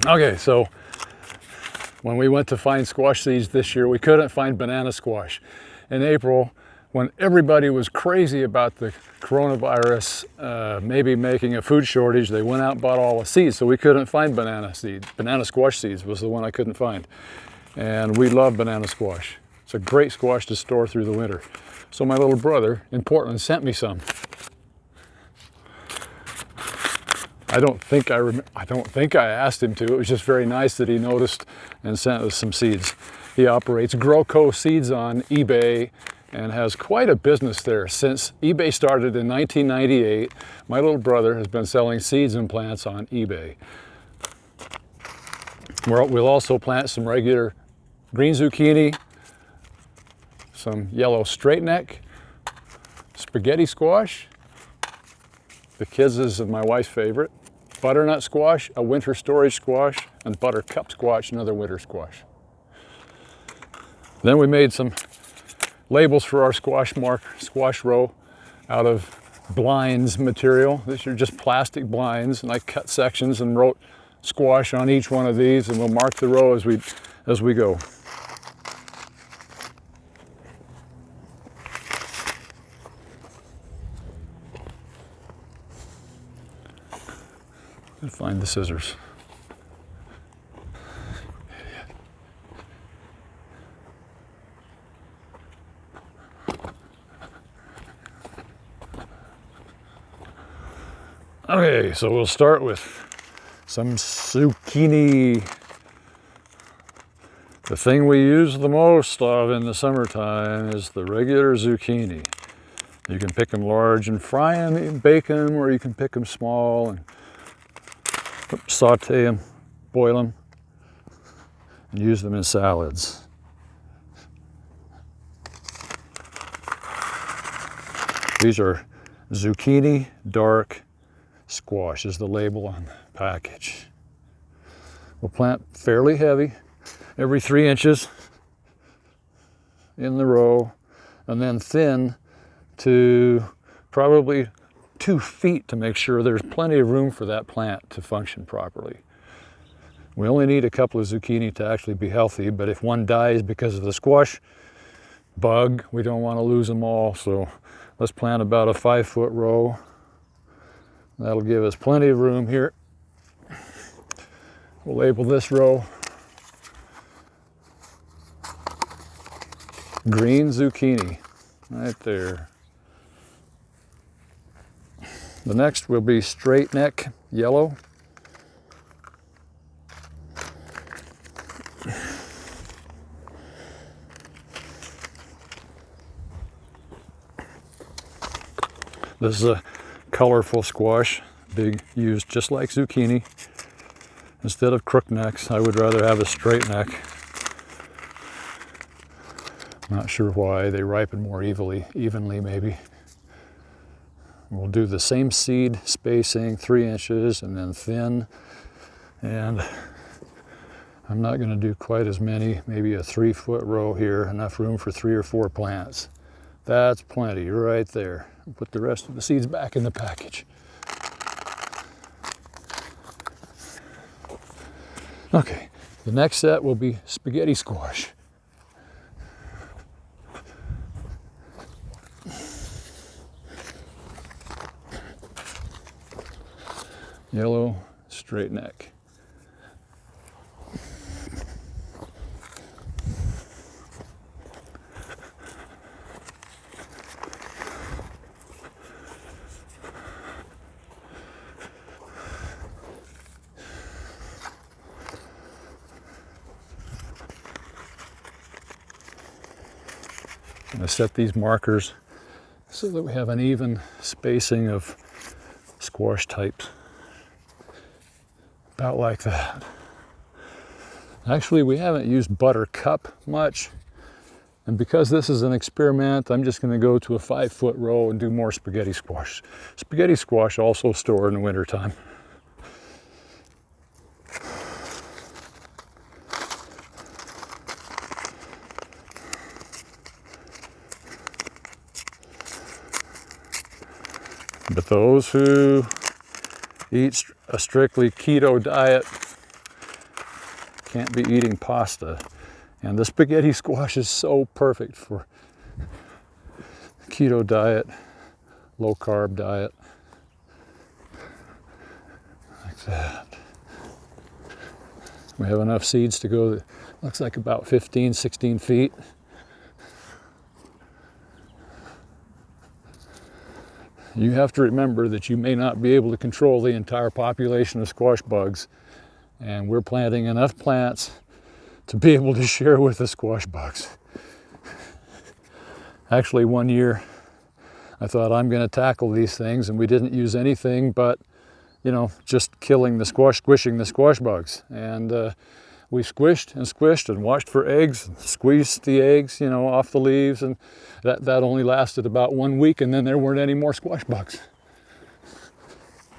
Okay, so when we went to find squash seeds this year, we couldn't find banana squash. In April, when everybody was crazy about the coronavirus maybe making a food shortage, they went out and bought all the seeds, so we couldn't find banana seeds. Banana squash seeds was the one I couldn't find. And we love banana squash. It's a great squash to store through the winter. So my little brother in Portland sent me some. I don't think I asked him to. It was just very nice that he noticed and sent us some seeds. He operates GrowCo Seeds on eBay and has quite a business there. Since eBay started in 1998, my little brother has been selling seeds and plants on eBay. We'll also plant some regular green zucchini, some yellow straight neck, spaghetti squash, the kids' is my wife's favorite, butternut squash, a winter storage squash, and buttercup squash, another winter squash. Then we made some labels for our squash row out of blinds material. These are just plastic blinds, and I cut sections and wrote squash on each one of these, and we'll mark the row as we go. Find the scissors. Okay, so we'll start with some zucchini. The thing we use the most of in the summertime is the regular zucchini. You can pick them large and fry them and bake them, or you can pick them small and saute them, boil them, and use them in salads. These are zucchini dark squash is the label on the package. We'll plant fairly heavy, every 3 inches in the row, and then thin to probably 2 feet to make sure there's plenty of room for that plant to function properly. We only need a couple of zucchini to actually be healthy, but if one dies because of the squash bug, we don't want to lose them all. So let's plant about a 5-foot row. That'll give us plenty of room here. We'll label this row green zucchini, right there. The next will be straight neck yellow. This is a colorful squash, used just like zucchini. Instead of crook necks, I would rather have a straight neck. Not sure why. They ripen more evenly maybe. We'll do the same seed spacing, 3 inches, and then thin. And I'm not going to do quite as many, maybe a 3-foot row here, enough room for 3 or 4 plants. That's plenty right there. Put the rest of the seeds back in the package. Okay, the next set will be spaghetti squash. Yellow, straight neck. I'm going to set these markers so that we have an even spacing of squash types. About like that. Actually, we haven't used buttercup much, and because this is an experiment, I'm just going to go to a 5-foot row and do more spaghetti squash. Spaghetti squash also stored in the wintertime. But those who eat a strictly keto diet. Can't be eating pasta. And the spaghetti squash is so perfect for keto diet, low carb diet. Like that. We have enough seeds to go, looks like about 15, 16 feet. You have to remember that you may not be able to control the entire population of squash bugs, and we're planting enough plants to be able to share with the squash bugs. Actually, one year I thought I'm going to tackle these things, and we didn't use anything but, you know, just squishing the squash bugs. And we squished and watched for eggs, and squeezed the eggs, you know, off the leaves, and that only lasted about 1 week, and then there weren't any more squash bugs.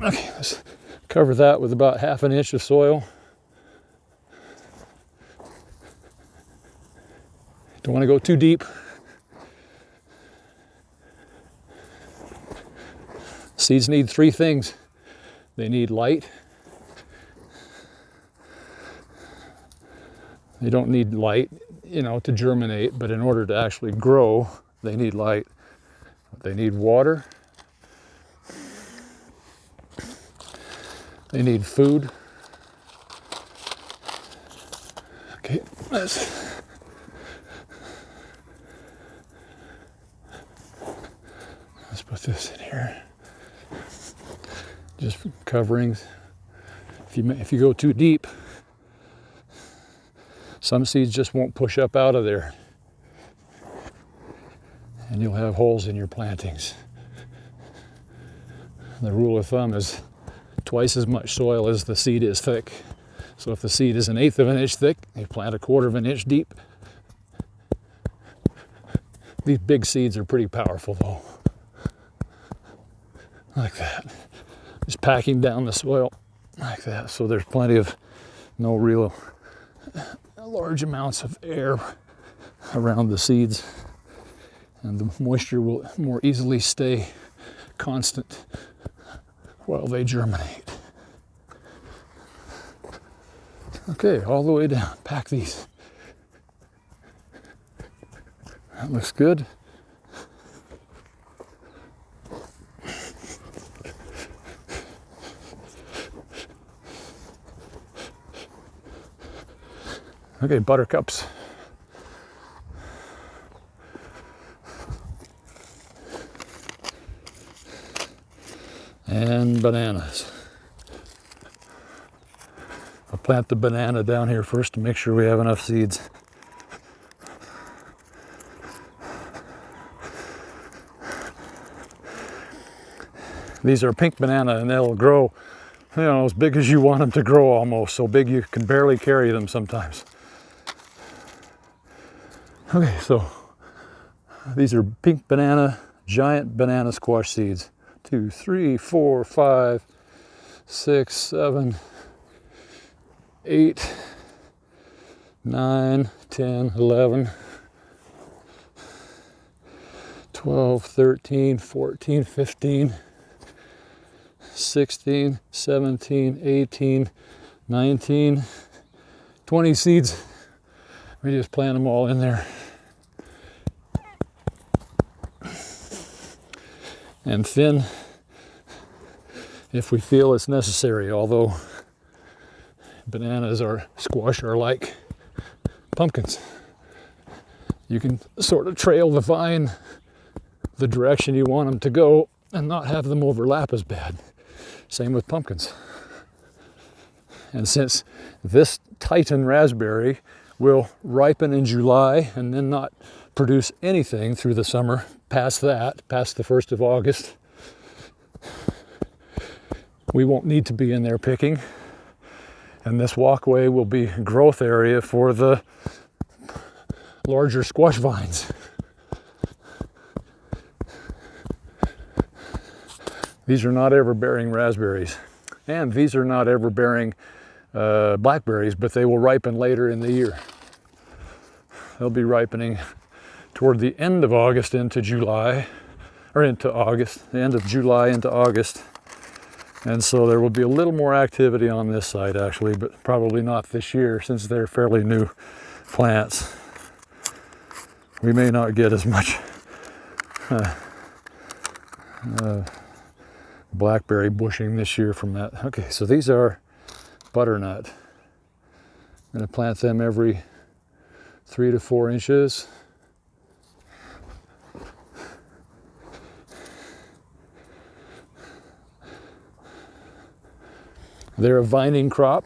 Okay, let's cover that with about 1/2 inch of soil. Don't want to go too deep. Seeds need 3 things. They need light. They don't need light, you know, to germinate, but in order to actually grow, they need light. They need water. They need food. Okay, let's put this in here. Just coverings. If you go too deep, some seeds just won't push up out of there, and you'll have holes in your plantings. The rule of thumb is twice as much soil as the seed is thick. So if the seed is 1/8 of an inch thick, you plant 1/4 of an inch deep. These big seeds are pretty powerful though. Like that. Just packing down the soil like that, so there's plenty of no real large amounts of air around the seeds, and the moisture will more easily stay constant while they germinate. Okay, all the way down, pack these. That looks good. Okay, buttercups. And bananas. I'll plant the banana down here first to make sure we have enough seeds. These are pink banana, and they'll grow, you know, as big as you want them to grow, almost so big you can barely carry them sometimes. Okay, so these are pink banana, giant banana squash seeds. 2, 3, 4, 5, 6, 7, 8, 9, 10, 11, 12, 13, 14, 15, 16, 17, 18, 19, 20 seeds. We just plant them all in there. And thin if we feel it's necessary, although bananas or squash are like pumpkins. You can sort of trail the vine the direction you want them to go and not have them overlap as bad. Same with pumpkins. And since this Titan raspberry will ripen in July and then not produce anything through the summer past that, past the 1st of August, we won't need to be in there picking. And this walkway will be growth area for the larger squash vines. These are not ever bearing raspberries, and these are not ever bearing blackberries, but they will ripen later in the year. They'll be ripening toward the end of August into July, or into August, the end of July into August. And so there will be a little more activity on this side actually, but probably not this year since they're fairly new plants. We may not get as much blackberry bushing this year from that. Okay, so these are butternut. I'm going to plant them every 3 to 4 inches. They're a vining crop.